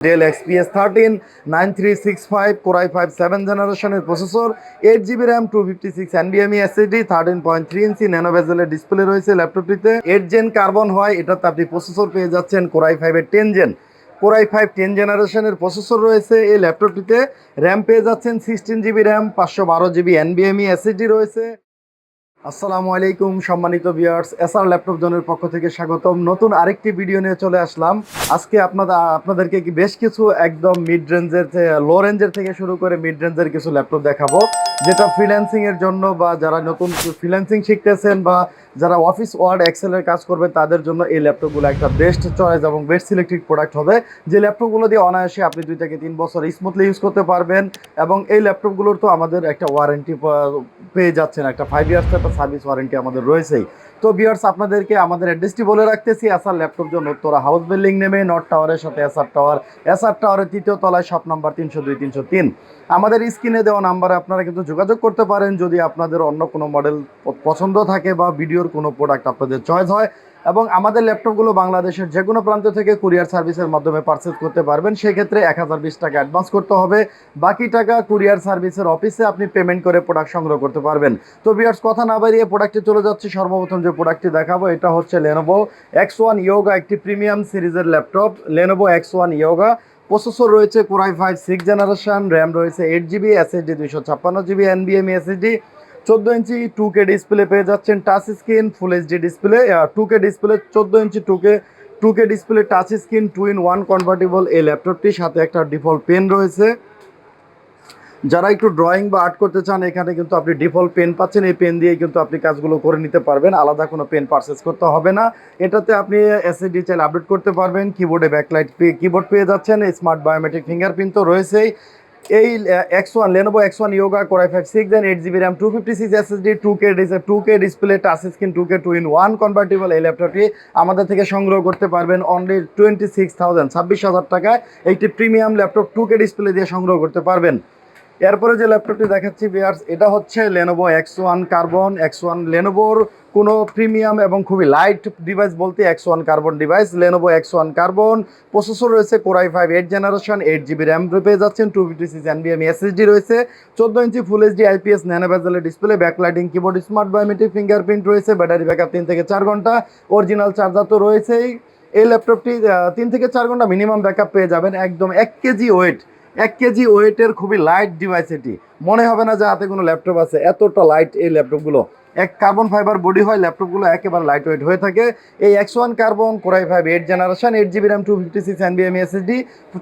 Dell XPS 13 9365 Core i5 7th জেনারেশনের processor, 8GB RAM, 256 NVMe SSD, 13.3 inch nano বেজেলের display রয়েছে ল্যাপটপটিতে। 8 gen carbon হয়, এটাতে আপনি প্রসেসর পেয়ে যাচ্ছেন Core i5 এর 10 জেন। Core i5 10 জেনারেশনের প্রসেসর রয়েছে এই ল্যাপটপটিতে। র্যাম পেয়ে যাচ্ছেন 16GB RAM, 512GB NVMe SSD রয়েছে। আসসালামু আলাইকুম সম্মানিত ভিউয়ার্স, এসআর ল্যাপটপ জোনের পক্ষ থেকে স্বাগতম। নতুন আরেকটি ভিডিও নিয়ে চলে আসলাম। আজকে আপনাদেরকে বেশ কিছু একদম মিড রেঞ্জের লো রেঞ্জের থেকে শুরু করে মিড রেঞ্জের কিছু ল্যাপটপ দেখাবো, যেটা ফ্রিল্যান্সিং এর জন্য বা যারা নতুন ফ্রিল্যান্সিং শিখতেছেন বা যারা অফিস ওয়ার্ড এক্সেলের কাজ করবে তাদের জন্য এই ল্যাপটপগুলো একটা বেস্ট চয়েস এবং বেস্ট সিলেক্টেড প্রোডাক্ট হবে। যে ল্যাপটপগুলো দিয়ে অনায়াসে আপনি 2 থেকে 3 বছর স্মুথলি ইউজ করতে পারবেন এবং এই ল্যাপটপগুলোর তো আমাদের একটা ওয়ারেন্টি পেয়ে যাচ্ছেন, একটা 5 ইয়ার্স একটা সার্ভিস ওয়ারেন্টি আমাদের রয়েছেই। তো ভিউয়ার্স, আপনাদেরকে আমাদের অ্যাড্রেসটি বলে রাখতেছি। এসআর ল্যাপটপ জন্য উত্তরা হাউস বিল্ডিং নেমে নর্থ টাওয়ারের সাথে এসআর টাওয়ারের 3য় তলায় শপ নাম্বার 302 303। আমাদের স্ক্রিনে দেওয়া নাম্বারে আপনারা কিন্তু যোগাযোগ করতে পারেন যদি আপনাদের অন্য কোনো মডেল পছন্দ থাকে বা ভিডিওর কোনো প্রোডাক্ট আপনাদের চয়েস হয়। এবং আমাদের ল্যাপটপগুলো বাংলাদেশের যে কোনো প্রান্ত থেকে কুরিয়ার সার্ভিসের মাধ্যমে পারচেজ করতে পারবেন। সেক্ষেত্রে 1020 টাকা অ্যাডভান্স করতে হবে, বাকি টাকা কুরিয়ার সার্ভিসের অফিসে আপনি পেমেন্ট করে প্রোডাক্ট সংগ্রহ করতে পারবেন। তো ভিউয়ার্স, কথা না বাড়িয়ে প্রোডাক্টে চলে যাচ্ছি। সর্বপ্রথম যে প্রোডাক্টটি দেখাবো এটা হচ্ছে Lenovo X1 Yoga, একটি প্রিমিয়াম সিরিজের laptop. Lenovo X1 Yoga, processor রয়েছে Core i5 6 জেনারেশন, র্যাম রয়েছে 8GB, SSD 256GB NVMe SSD, 14 ইঞ্চি 2K ডিসপ্লে পেয়ে যাচ্ছেন, touch screen full HD display, 2K display, 14 ইঞ্চি 2K display, touch screen 2-in-1 convertible এই ল্যাপটপটির সাথে একটা default pen রয়েছে। যারা একটু ড্রয়িং বা আর্ট করতে চান এখানে কিন্তু আপনি ডিফল্ট পেন পাচ্ছেন। এই পেন দিয়ে কিন্তু আপনি কাজগুলো করে নিতে পারবেন, আলাদা কোনো পেন পারচেস করতে হবে না। এটাতে আপনি এসএসডি চাইলে আপডেট করতে পারবেন। কিবোর্ডে ব্যাকলাইট কিবোর্ড পেয়ে যাচ্ছেন, স্মার্ট বায়োমেট্রিক ফিঙ্গারপ্রিন্ট তো রয়েছেই। এই Lenovo X1 Yoga Core i5 6 Gen 8GB RAM, 256 SSD, 2K display, touch screen, 2K 2-in-1 convertible এই ল্যাপটপটি আমাদের থেকে সংগ্রহ করতে পারবেন অনলি 26,000 টাকায়। একটি প্রিমিয়াম ল্যাপটপ 2K ডিসপ্লে দিয়ে সংগ্রহ করতে পারবেন। এরপরে যে ল্যাপটপটি দেখাচ্ছি ভিউয়ার্স, এটা হচ্ছে Lenovo X1 Carbon। Lenovoর কোনো প্রিমিয়াম এবং খুবই লাইট ডিভাইস বলতে X1 Carbon device. Lenovo X1 Carbon, processor রয়েছে Core i5 8 generation, 8GB RAM পেয়ে যাচ্ছেন, 256 NVMe SSD রয়েছে, 14 inch full HD IPS nano বেজেলের display, backlighting keyboard, smart biometric fingerprint রয়েছে, ব্যাটারি ব্যাকআপ 3 থেকে 4 ঘন্টা, অরিজিনাল চার্জার তো রয়েছেই। এই ল্যাপটপটি 3 থেকে 4 ঘন্টা মিনিমাম ব্যাকআপ পেয়ে যাবেন। একদম 1 কেজি ওয়েটের খুবই লাইট ডিভাইস। এটি মনে হবে না যে হাতে কোনো ল্যাপটপ আছে, এতটা লাইট এই ল্যাপটপগুলো। এক কার্বন ফাইবার বডি হয়, ল্যাপটপগুলো একেবারে লাইট ওয়েট হয়ে থাকে। এই X1 Carbon Core i5 8 generation, 8GB RAM, 256 NVMe SSD,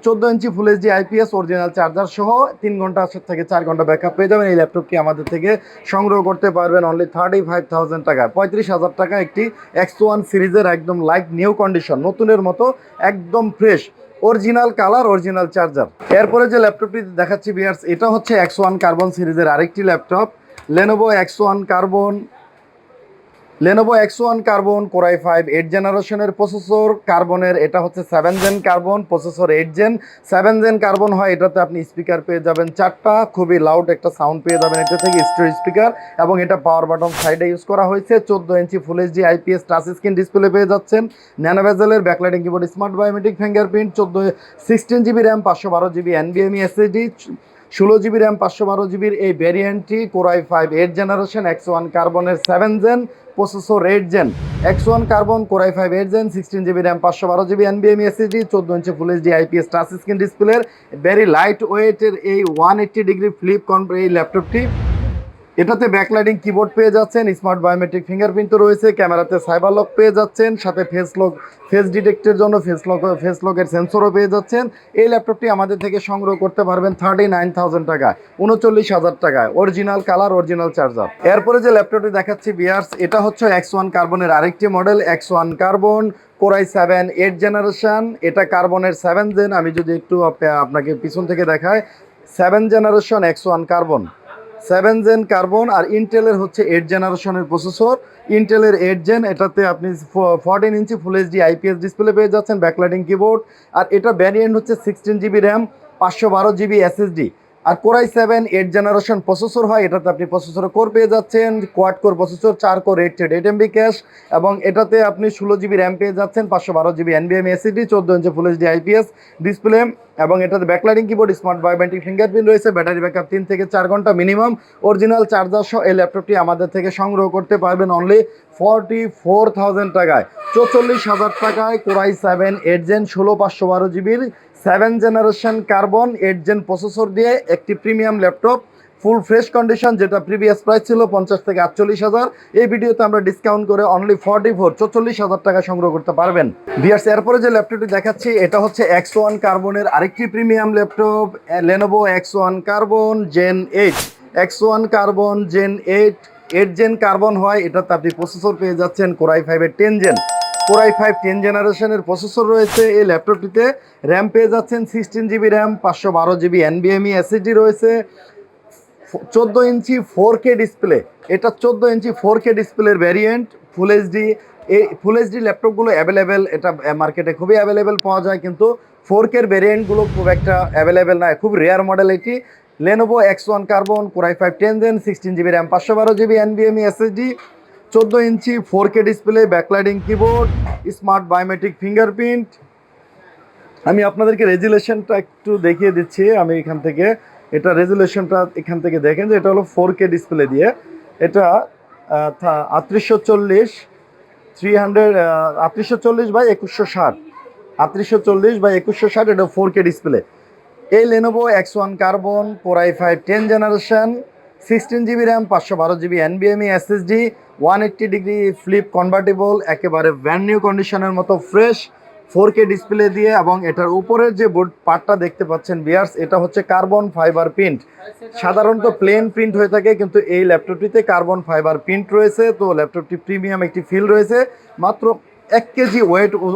14 inch full HD IPS, original charger সহ 3 ঘন্টা থেকে 4 ঘন্টা ব্যাকআপ পেয়ে যাবেন। এই ল্যাপটপটি আমাদের থেকে সংগ্রহ করতে পারবেন অনলি 35,000 টাকা, 35,000 টাকা। একটি X1 সিরিজের একদম লাইক নিউ কন্ডিশন, নতুনের মতো একদম fresh, original colour, original charger. এরপরে যে ল্যাপটপটি দেখাচ্ছি ভিউয়ার্স, এটা হচ্ছে X1 Carbon সিরিজের আরেকটি laptop. Lenovo X1 Carbon Core i5 8 জেনারেশনের প্রসেসর, কার্বনের এটা হচ্ছে 7 gen carbon, processor 8 gen. 7 gen carbon হয়, এটাতে আপনি স্পিকার পেয়ে যাবেন 4টা, খুবই লাউড একটা সাউন্ড পেয়ে যাবেন এটা থেকে, স্টোরেজ স্পিকার, এবং এটা পাওয়ার বাটন সাইডে ইউজ করা হয়েছে। 14 inch full HD IPS touch screen display পেয়ে যাচ্ছেন, ন্যানো বেজেলের, backlighting keyboard, smart biometric fingerprint, 16GB RAM, 512GB NVMe SSD, 16GB RAM, 512GB এই ভ্যারিয়েন্টটি Core i5 8 generation, X1 Carbon 7 gen, processor 8 gen. X1 Carbon Core i5 8 gen, 16GB RAM, 512GB NVMe SSD, 14 inch full HD IPS touch screen ডিসপ্লের very light ওয়েটের এই 180 degree flip এই ল্যাপটপটি। এটাতে backlighting keyboard পেয়ে যাচ্ছেন, স্মার্ট বায়োমেট্রিক ফিঙ্গারপ্রিন্ট তো রয়েছে, ক্যামেরাতে সাইবার লক পেয়ে যাচ্ছেন, সাথে ফেস ডিটেক্টের জন্য ফেস লকের সেন্সরও পেয়ে যাচ্ছেন। এই ল্যাপটপটি আমাদের থেকে সংগ্রহ করতে পারবেন 39,000 টাকায়, 39,000 টাকায়, অরিজিনাল কালার, অরিজিনাল চার্জার। এরপরে যে ল্যাপটপটি দেখাচ্ছি ভিউয়ার্স, এটা হচ্ছে X1 Carbon'ের আরেকটি model, X1 Carbon Core i7 8 generation, এটা কার্বনের 7 জেন। আমি যদি একটু আপনাকে পিছন থেকে দেখাই, 7 generation X1 Carbon, 7 gen carbon. আর ইন্টেলের হচ্ছে 8 জেনারেশনের প্রসেসর, ইন্টেলের 8 জেন। এটাতে আপনি 14 inch full HD IPS display পেয়ে যাচ্ছেন, ব্যাকলাইটিং কিবোর্ড, আর এটা ভ্যারিয়েন্ট হচ্ছে 16GB RAM, 512GB SSD। আর Core i7 8 জেনারেশন প্রসেসর হয়, এটাতে আপনি প্রসেসরে কোর পেয়ে যাচ্ছেন, quad core processor, 4 core 8MB cash, এবং এটাতে আপনি 16GB RAM পেয়ে যাচ্ছেন, 512GB NVMe SSD, 14 inch full HD IPS display, এবং এটাতে backlighting keyboard, smart biometric fingerprint রয়েছে, ব্যাটারি ব্যাকআপ 3 থেকে 4 ঘন্টা মিনিমাম, অরিজিনাল চার্জার সহ এই ল্যাপটপটি আমাদের থেকে সংগ্রহ করতে পারবেন অনলি 44,000 টাকায়। 44,000 টাকায় কোরাই 7 8 জেন 16512 জিবির 7 জেনারেশন কার্বন 8 জেন প্রসেসর দিয়ে একটি premium laptop, full fresh condition, যেটা প্রিভিয়াস প্রাইস ছিল 50 থেকে 48,000, এই ভিডিওতে আমরা ডিসকাউন্ট করে অনলি 44,000 টাকা সংগ্রহ করতে পারবেন। ভিউয়ার্স, এরপরে যে ল্যাপটপটি দেখাচ্ছি এটা হচ্ছে X1 কার্বনের আরেকটি premium laptop, Lenovo X1 carbon gen 8। X1 carbon gen 8 gen carbon হয়, এটাতে আপনি প্রসেসর পেয়ে যাচ্ছেন কোরাই 5 10 জেন। কোরাই 5 10 জেনারেশনের প্রসেসর রয়েছে এই ল্যাপটপটিতে। র্যাম পেয়ে যাচ্ছেন 16 GB RAM, 512 GB NVMe SSD রয়েছে, 14 ইঞ্চি 4K ডিসপ্লে। এটা 14 ইঞ্চি 4K ডিসপ্লের ভ্যারিয়েন্ট, ফুল এইচডি। এই ফুল এইচডি ল্যাপটপগুলো অ্যাভেলেবেল, এটা মার্কেটে খুবই অ্যাভেলেবেল পাওয়া যায়, কিন্তু 4K ভ্যারিয়েন্টগুলো খুব একটা অ্যাভেলেবেল নয়, খুব রেয়ার মডেল এটি। Lenovo X1 carbon core i 5 10 gen, 16 GB RAM, 512 GB NVMe SSD, 14 inch 4K display, backlighting keyboard, smart biometric fingerprint. আমি আপনাদেরকে রেজুলেশনটা একটু দেখিয়ে দিচ্ছি। আমি এখান থেকে এটা রেজুলেশনটা এখান থেকে দেখেন যে এটা হলো 4K ডিসপ্লে দিয়ে, এটা 3840 বাই 2160, 3840 বাই 2160, এটা 4K ডিসপ্লে। এই Lenovo X1 carbon core i 5 10 generation, 16 GB RAM, 512 GB NVMe SSD, 180 degree flip convertible, একেবারে ব্র্যান্ড নিউ কন্ডিশনের মতো ফ্রেশ 4K ডিসপ্লে দিয়ে, এবং এটার উপরের যে বোর্ড পার্টটা দেখতে পাচ্ছেন ভিউয়ার্স, এটা হচ্ছে কার্বন ফাইবার প্রিন্ট। সাধারণত প্লেন প্রিন্ট হয়ে থাকে, কিন্তু এই ল্যাপটপটিতে কার্বন ফাইবার প্রিন্ট রয়েছে, তো ল্যাপটপটি প্রিমিয়াম একটি ফিল রয়েছে। মাত্র 1 কেজি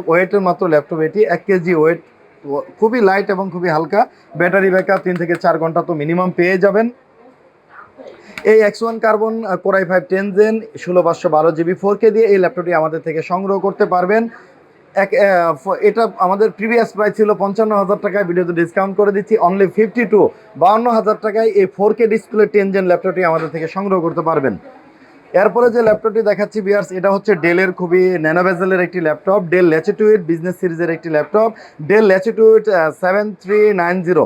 ওয়েটের মাত্র ল্যাপটপ এটি, 1 কেজি ওয়েট, খুবই লাইট এবং খুবই হালকা। ব্যাটারি ব্যাকআপ 3 থেকে 4 ঘন্টা তো মিনিমাম পেয়ে যাবেন। এই X1 carbon core i 5 10 gen 16512 GB 4K দিয়ে এই ল্যাপটপটি আমাদের থেকে সংগ্রহ করতে পারবেন। এটা আমাদের প্রিভিয়াস প্রাইস ছিল 55,000 টাকায়, ভিডিওতে ডিসকাউন্ট করে দিচ্ছি অনলি 52,000 টাকায় এই 4K ডিসপ্লে 10 জেন ল্যাপটপটি আমাদের থেকে সংগ্রহ করতে পারবেন। এরপরে যে ল্যাপটপটি দেখাচ্ছি ভিউয়ার্স, এটা হচ্ছে ডেলের খুবই ন্যানো বেজেলের একটি ল্যাপটপ, ডেল ল্যাটিটিউড বিজনেস সিরিজের একটি laptop, Dell Latitude 7390,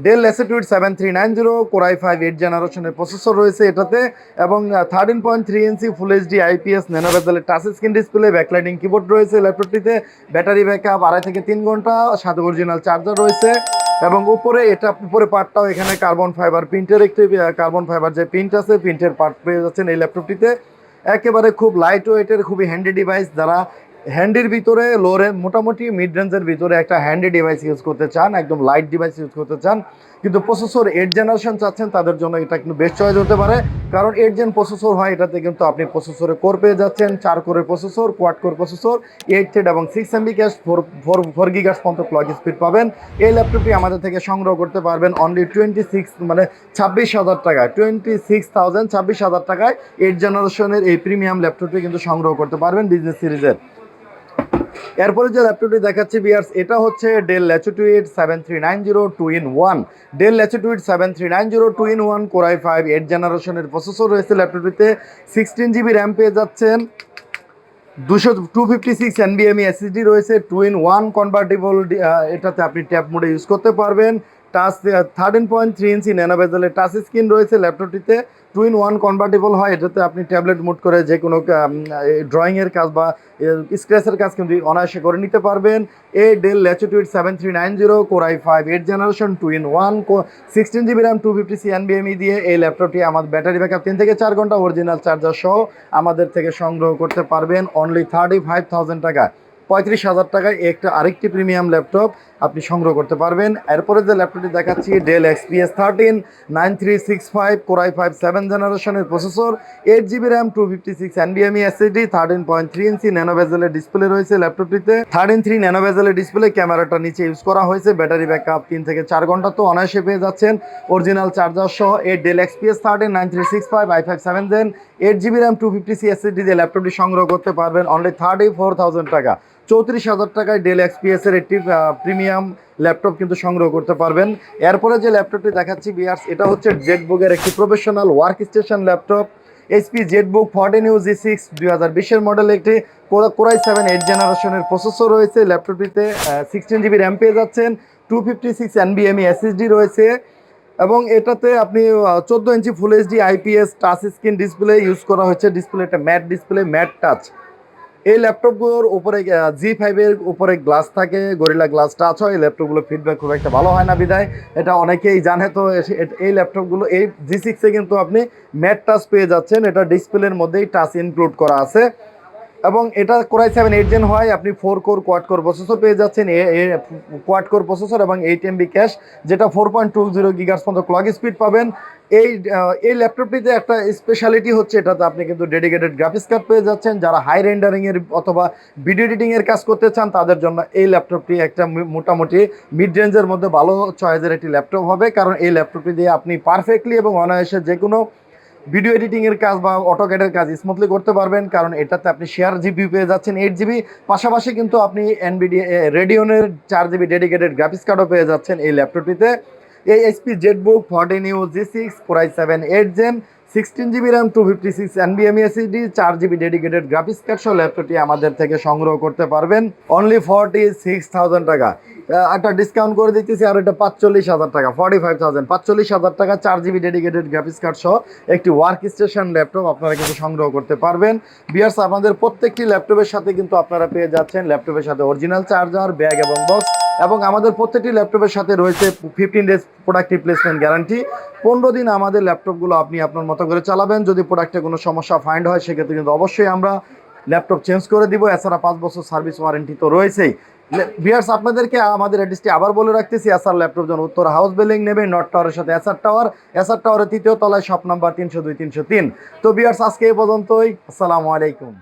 Dell Latitude 7390 Core i 5 8 জেনারেশনের প্রসেসর রয়েছে এটাতে, এবং 13.3 inch full HD IPS nano বেজেলের touch screen display, backlighting keyboard রয়েছে ল্যাপটপটিতে, ব্যাটারি ব্যাকআপ 2.5 থেকে 3 ঘন্টা, সাথে অরিজিনাল চার্জার রয়েছে, এবং উপরে এটা উপরে পার্টটাও এখানে কার্বন ফাইবার প্রিন্টের একটি কার্বন ফাইবার যে প্রিন্ট আছে, প্রিন্টের পার্ট পেয়ে যাচ্ছেন এই ল্যাপটপটিতে। একেবারে খুব লাইট ওয়েটের, খুবই হ্যান্ডি ডিভাইস। যারা হ্যান্ডির ভিতরে মোটামুটি মিড রেঞ্জের ভিতরে একটা হ্যান্ডি ডিভাইস ইউজ করতে চান, একদম লাইট ডিভাইস ইউজ করতে চান, কিন্তু প্রসেসর 8 জেনারেশন চাচ্ছেন, তাদের জন্য এটা কিন্তু বেস্ট চয়েস হতে পারে, কারণ 8 জেন প্রসেসর হয় এটাতে, কিন্তু আপনি প্রসেসরে কোর পেয়ে যাচ্ছেন, 4 কোরের processor, quad core processor, 8 thread এবং 6 MB ক্যাশ, 4 গিগার্স পর্যন্ত ক্লক স্পিড পাবেন। এই ল্যাপটপটি আমাদের থেকে সংগ্রহ করতে পারবেন অনলি 26,000 টাকায়, 26,000 টাকায় 8 জেনারেশনের এই প্রিমিয়াম ল্যাপটপটি কিন্তু সংগ্রহ করতে পারবেন বিজনেস সিরিজের। এরপরে যে ল্যাপটপটি দেখাচ্ছি ভিউয়ার্স, এটা হচ্ছে del Latitude 7390 2-in-1, del Latitude 7390 2-in-1 core i 5 8 জেনারেশনের প্রসেসর রয়েছে ল্যাপটপটিতে, 16 জিবি র্যাম পেয়ে যাচ্ছেন, 256 NVMe SSD রয়েছে, 2-in-1 কনভার্টেবল, এটাতে আপনি ট্যাব মোডে ইউজ করতে পারবেন। টাচ 13.3 ইঞ্চি ন্যানো বেজেলের টাচ স্ক্রিন রয়েছে ল্যাপটপটিতে, 2-in-1 কনভার্টেবল হয়, এটাতে আপনি ট্যাবলেট মোড করে যে কোনো ড্রয়িংয়ের কাজ বা স্ক্র্যাচের কাজ কিন্তু অনায়াসে করে নিতে পারবেন। এই del Latitude 7390 Core i 5 8 generation 2-in-1 16 GB RAM 256 NVMe দিয়ে এই ল্যাপটপটি আমাদের ব্যাটারি ব্যাকআপ 3 থেকে 4 ঘন্টা, অরিজিনাল চার্জার সহ আমাদের থেকে সংগ্রহ করতে পারবেন অনলি 35,000 টাকা। 35,000 টাকায় একটা আরেকটি প্রিমিয়াম ল্যাপটপ আপনি সংগ্রহ করতে পারবেন। এরপরে যে ল্যাপটপটি দেখাচ্ছি ডেল XPS 13 9365 কোরাই 5 7 জেনারেশনের processor, 8 GB RAM, 256 NVMe SSD, 13.3 inch nano বেজেলের ডিসপ্লে রয়েছে ল্যাপটপটিতে, 13.3 ন্যানো বেজেলের ডিসপ্লে, ক্যামেরাটা নিচে ইউজ করা হয়েছে, ব্যাটারি ব্যাকআপ 3 থেকে 4 ঘন্টা তো অনায়াসে পেয়ে যাচ্ছেন, অরিজিনাল চার্জার সহ। এই Dell XPS 13 9365 i5 7 gen, 8 GB RAM, 256 SSD দিয়ে ল্যাপটপটি সংগ্রহ করতে পারবেন অনলি 34,000 টাকা। 34,000 টাকায় ডেল XPS এর একটি প্রিমিয়াম ল্যাপটপ কিন্তু সংগ্রহ করতে পারবেন। এরপরে যে ল্যাপটপটি দেখাচ্ছি ভিউয়ার্স, এটা হচ্ছে জেটবুকের একটি professional work station laptop, HP ZBook 14U G6 2020-এর মডেল, একটি কোরাই 7 8 জেনারেশনের প্রসেসর রয়েছে ল্যাপটপটিতে, 16 জিবি র্যাম পেয়ে যাচ্ছেন, 256 NVMe SSD রয়েছে এবং এটাতে আপনি 14 inch full HD IPS touch screen display use করা হয়েছে। ডিসপ্লেটা ম্যাট ডিসপ্লে, ম্যাট টাচ। এই ল্যাপটপগুলোর উপরে G5 এর উপরে গ্লাস থাকে, গরিলা গ্লাস টাচ হয়। এই ল্যাপটপগুলো ফিডব্যাক খুব একটা ভালো হয় না বিদায় এটা অনেকেই জানে। তো এই ল্যাপটপগুলো এই G6 এ কিন্তু আপনি ম্যাট টাচ পেয়ে যাচ্ছেন। এটা ডিসপ্লের মধ্যেই টাচ ইনক্লুড করা আছে এবং এটা কোরাই 7 8 জেন হয়। আপনি 4 কোর কোয়াড কোর প্রসেসর পেয়ে যাচ্ছেন, কোয়াড কোর প্রসেসর এবং 8 MB ক্যাশ, যেটা 4.20 গিগার্স পর্যন্ত ক্লক স্পিড পাবেন। এই ল্যাপটপটিতে একটা স্পেশালিটি হচ্ছে এটাতে আপনি কিন্তু ডেডিকেটেড গ্রাফিক্স কার্ড পেয়ে যাচ্ছেন। যারা হাই রেন্ডারিংয়ের অথবা ভিডিও এডিটিংয়ের কাজ করতে চান তাদের জন্য এই ল্যাপটপটি একটা মোটামুটি মিড রেঞ্জের মধ্যে ভালো চয়েসের একটি ল্যাপটপ হবে, কারণ এই ল্যাপটপটি দিয়ে আপনি পারফেক্টলি এবং অনায়াসে যে কোনো ভিডিও এডিটিংয়ের কাজ বা অটোক্যাডের কাজ স্মুথলি করতে পারবেন, কারণ এটাতে আপনি শেয়ার জিবি পেয়ে যাচ্ছেন 8 GB। পাশাপাশি কিন্তু আপনি রেডিয়নের 4 GB ডেডিকেটেড গ্রাফিক্স কার্ডও পেয়ে যাচ্ছেন এই ল্যাপটপটিতে। এই HP ZBook 14U G6 core i 7 8 gen 16 GB RAM 256 NVMe SSD 4 GB dedicated graphics card সহ ল্যাপটপটি আমাদের থেকে সংগ্রহ করতে পারবেন অনলি 46,000 টাকা। একটা ডিসকাউন্ট করে দিতেছি আর এটা 45,000 টাকা, 45,000, 45,000 টাকা 4 GB ডেডিকেটেড গ্রাফিক্স কার্ড সহ একটি ওয়ার্ক স্টেশন ল্যাপটপ আপনারা কিন্তু সংগ্রহ করতে পারবেন। ভিউয়ার্স, আপনাদের প্রত্যেকটি ল্যাপটপের সাথে কিন্তু আপনারা পেয়ে যাচ্ছেন ল্যাপটপের সাথে অরিজিনাল চার্জার, ব্যাগ এবং বক্স, এবং আমাদের প্রত্যেকটি ল্যাপটপের সাথে রয়েছে 15 ডেজ প্রোডাক্ট রিপ্লেসমেন্ট গ্যারান্টি। 15 দিন আমাদের ল্যাপটপগুলো আপনি আপনার মতো করে চালাবেন। যদি প্রোডাক্টে কোনো সমস্যা ফাইন্ড হয় সেক্ষেত্রে কিন্তু অবশ্যই আমরা ল্যাপটপ চেঞ্জ করে দিব। এছাড়া 5 বছর সার্ভিস ওয়ারেন্টি তো রয়েছেই। ভিউয়ার্স, আপনাদেরকে আমাদের অ্যাড্রেসটি আবার বলে রাখতেছি। এসআর ল্যাপটপ জন উত্তরা হাউস বিল্ডিং নেবে, নর্থ টাওয়ারের সাথে এসআর টাওয়ারের 3য় তলায় শপ নাম্বার 302 303। তো ভিউয়ার্স, আজকে এই পর্যন্তই। আসসালামু আলাইকুম।